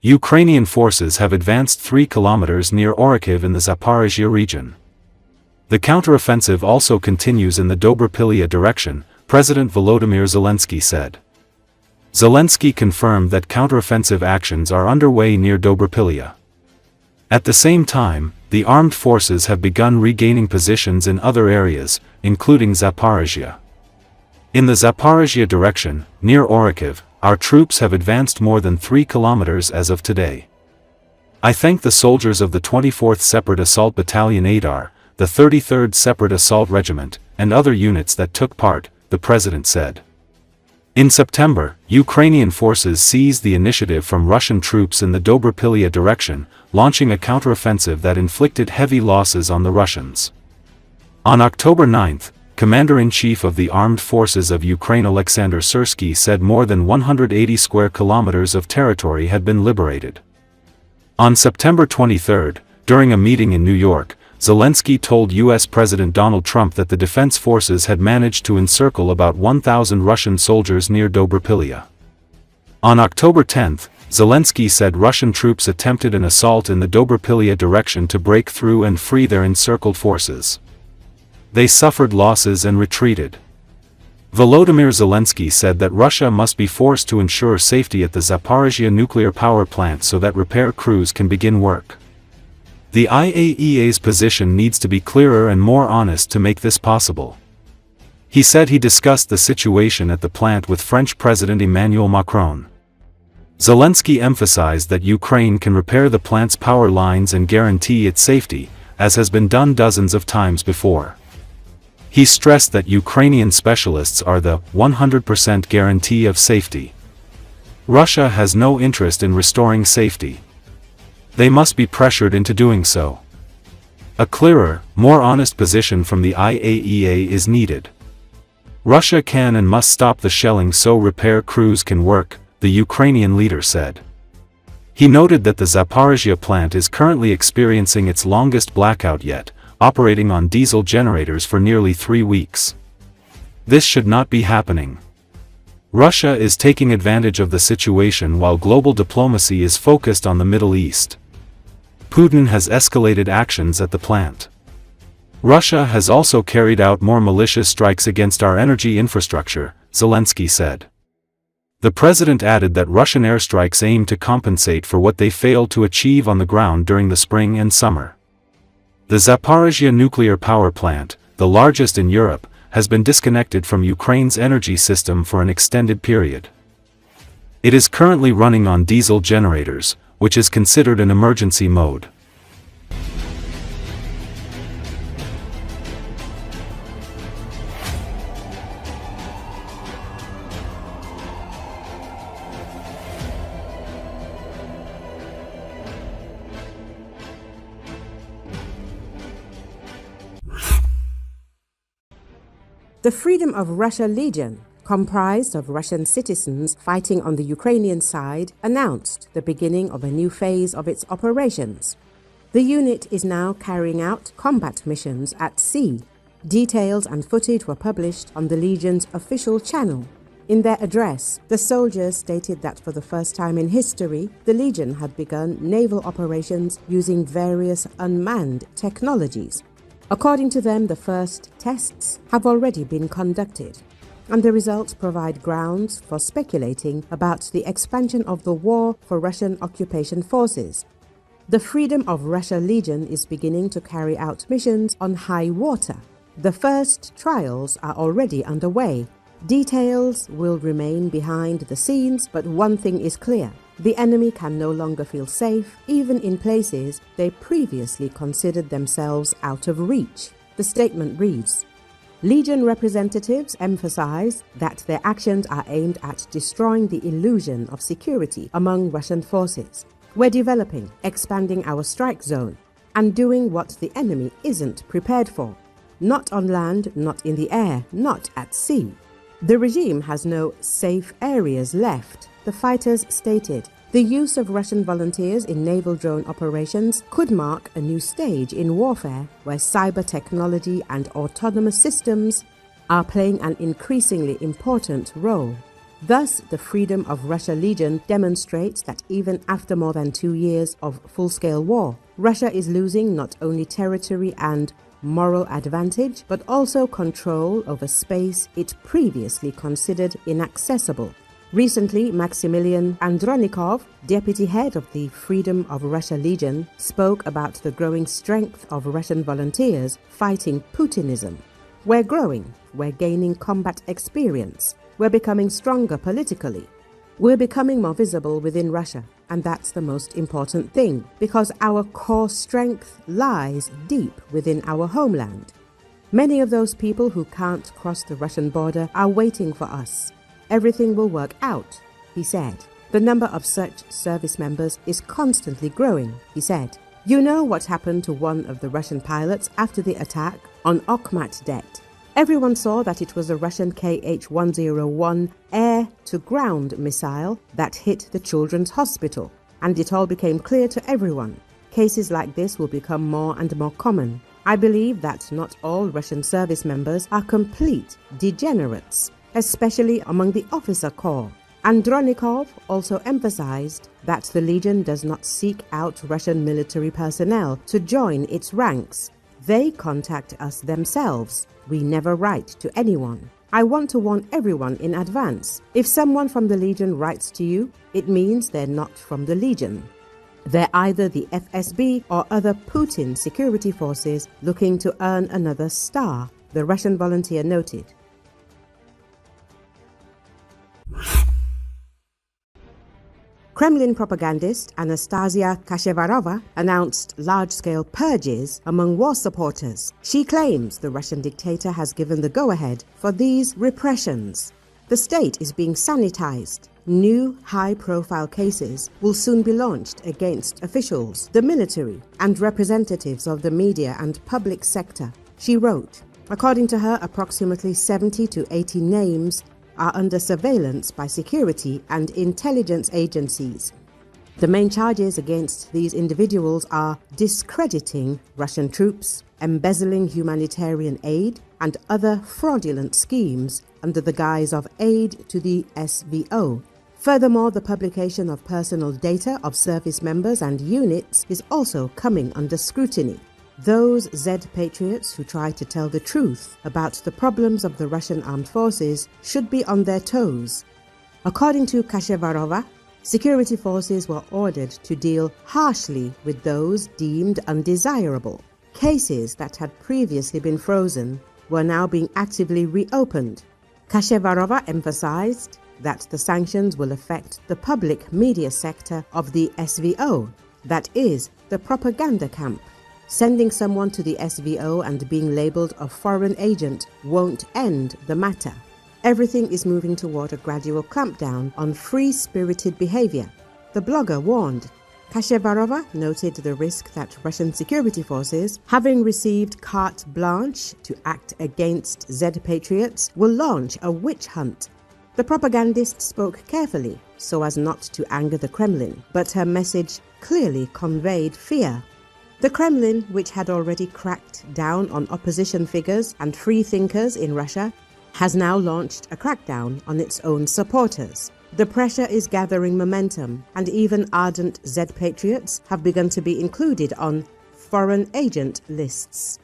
Ukrainian forces have advanced 3 kilometers near Orikhiv in the Zaporizhzhia region. The counteroffensive also continues in the Dobropillia direction, President Volodymyr Zelenskyy said. Zelensky confirmed that counteroffensive actions are underway near Dobropillia. At the same time, the armed forces have begun regaining positions in other areas, including Zaporizhzhia. In the Zaporizhzhia direction, near Orikhiv, our troops have advanced more than 3 kilometers as of today. I thank the soldiers of the 24th Separate Assault Battalion Aidar, the 33rd Separate Assault Regiment, and other units that took part, the president said. In September, Ukrainian forces seized the initiative from Russian troops in the Dobropillia direction, launching a counteroffensive that inflicted heavy losses on the Russians. On October 9, Commander-in-Chief of the Armed Forces of Ukraine Oleksandr Syrskyi said more than 180 square kilometers of territory had been liberated. On September 23, during a meeting in New York, Zelensky told U.S. President Donald Trump that the defense forces had managed to encircle about 1,000 Russian soldiers near Dobropillia. On October 10, Zelensky said Russian troops attempted an assault in the Dobropillia direction to break through and free their encircled forces. They suffered losses and retreated. Volodymyr Zelenskyy said that Russia must be forced to ensure safety at the Zaporizhzhia nuclear power plant so that repair crews can begin work. The IAEA's position needs to be clearer and more honest to make this possible. He said he discussed the situation at the plant with French President Emmanuel Macron. Zelensky emphasized that Ukraine can repair the plant's power lines and guarantee its safety, as has been done dozens of times before. He stressed that Ukrainian specialists are the 100% guarantee of safety. Russia has no interest in restoring safety. They must be pressured into doing so. A clearer, more honest position from the IAEA is needed. Russia can and must stop the shelling so repair crews can work, the Ukrainian leader said. He noted that the Zaporizhzhia plant is currently experiencing its longest blackout yet, operating on diesel generators for nearly 3 weeks. This should not be happening. Russia is taking advantage of the situation while global diplomacy is focused on the Middle East. Putin has escalated actions at the plant. Russia has also carried out more malicious strikes against our energy infrastructure, Zelensky said. The president added that Russian airstrikes aim to compensate for what they failed to achieve on the ground during the spring and summer. The Zaporizhzhia nuclear power plant, the largest in Europe, has been disconnected from Ukraine's energy system for an extended period. It is currently running on diesel generators, which is considered an emergency mode. The Freedom of Russia Legion, comprised of Russian citizens fighting on the Ukrainian side, announced the beginning of a new phase of its operations. The unit is now carrying out combat missions at sea. Details and footage were published on the Legion's official channel. In their address, the soldiers stated that for the first time in history, the Legion had begun naval operations using various unmanned technologies. According to them, the first tests have already been conducted, and the results provide grounds for speculating about the expansion of the war for Russian occupation forces. The Freedom of Russia Legion is beginning to carry out missions on high water. The first trials are already underway. Details will remain behind the scenes, but one thing is clear. The enemy can no longer feel safe, even in places they previously considered themselves out of reach. The statement reads, Legion representatives emphasize that their actions are aimed at destroying the illusion of security among Russian forces. We're developing, expanding our strike zone, and doing what the enemy isn't prepared for. Not on land, not in the air, not at sea. The regime has no safe areas left, the fighters stated. The use of Russian volunteers in naval drone operations could mark a new stage in warfare where cyber technology and autonomous systems are playing an increasingly important role. Thus, the Freedom of Russia Legion demonstrates that even after more than 2 years of full-scale war, Russia is losing not only territory and moral advantage, but also control over space it previously considered inaccessible. Recently, Maximilian Andronikov, deputy head of the Freedom of Russia Legion, spoke about the growing strength of Russian volunteers fighting Putinism. We're growing, we're gaining combat experience, we're becoming stronger politically. We're becoming more visible within Russia, and that's the most important thing, because our core strength lies deep within our homeland. Many of those people who can't cross the Russian border are waiting for us. Everything will work out, he said. The number of such service members is constantly growing, he said. You know what happened to one of the Russian pilots after the attack on Okhmatdet. Everyone saw that it was a Russian Kh-101 air-to-ground missile that hit the children's hospital, and it all became clear to everyone. Cases like this will become more and more common. I believe that not all Russian service members are complete degenerates, especially among the officer corps. Andronikov also emphasized that the Legion does not seek out Russian military personnel to join its ranks. They contact us themselves. We never write to anyone. I want to warn everyone in advance. If someone from the Legion writes to you, it means they're not from the Legion. They're either the FSB or other Putin security forces looking to earn another star, the Russian volunteer noted. Kremlin propagandist Anastasia Kashevarova announced large-scale purges among war supporters. She claims the Russian dictator has given the go-ahead for these repressions. The state is being sanitized. New high-profile cases will soon be launched against officials, the military, and representatives of the media and public sector, she wrote. According to her, approximately 70 to 80 names are under surveillance by security and intelligence agencies. The main charges against these individuals are discrediting Russian troops, embezzling humanitarian aid, and other fraudulent schemes under the guise of aid to the SVO. Furthermore, the publication of personal data of service members and units is also coming under scrutiny. Those Z patriots who try to tell the truth about the problems of the Russian armed forces should be on their toes. According to Kashevarova, security forces were ordered to deal harshly with those deemed undesirable. Cases that had previously been frozen were now being actively reopened. Kashevarova emphasized that the sanctions will affect the public media sector of the SVO, that is, the propaganda camp. Sending someone to the SVO and being labeled a foreign agent won't end the matter. Everything is moving toward a gradual clampdown on free-spirited behavior, the blogger warned. Kashevarova noted the risk that Russian security forces, having received carte blanche to act against Z patriots, will launch a witch hunt. The propagandist spoke carefully so as not to anger the Kremlin, but her message clearly conveyed fear. The Kremlin, which had already cracked down on opposition figures and free thinkers in Russia, has now launched a crackdown on its own supporters. The pressure is gathering momentum, and even ardent Z patriots have begun to be included on foreign agent lists.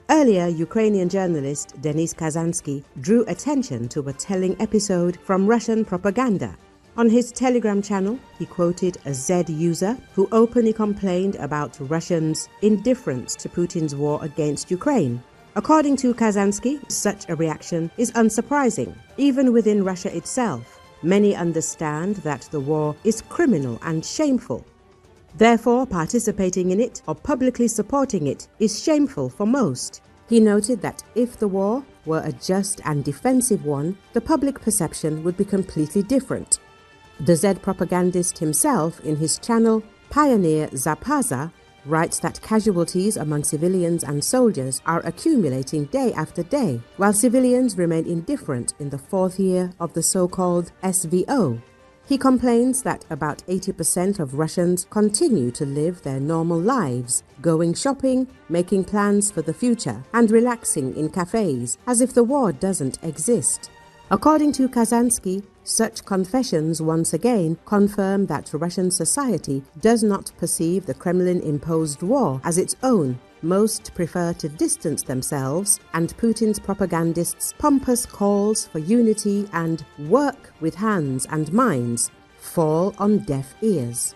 Earlier, Ukrainian journalist Denis Kazansky drew attention to a telling episode from Russian propaganda. On his Telegram channel, he quoted a Z user who openly complained about Russians' indifference to Putin's war against Ukraine. According to Kazansky, such a reaction is unsurprising. Even within Russia itself, many understand that the war is criminal and shameful. Therefore, participating in it or publicly supporting it is shameful for most. He noted that if the war were a just and defensive one, the public perception would be completely different. The Z propagandist himself, in his channel Pioneer Zapaza, writes that casualties among civilians and soldiers are accumulating day after day, while civilians remain indifferent in the fourth year of the so-called SVO. He complains that about 80% of Russians continue to live their normal lives, going shopping, making plans for the future, and relaxing in cafes, as if the war doesn't exist. According to Kazansky, Such confessions once again confirm that Russian society does not perceive the Kremlin-imposed war as its own. Most prefer to distance themselves, and Putin's propagandists' pompous calls for unity and work with hands and minds fall on deaf ears.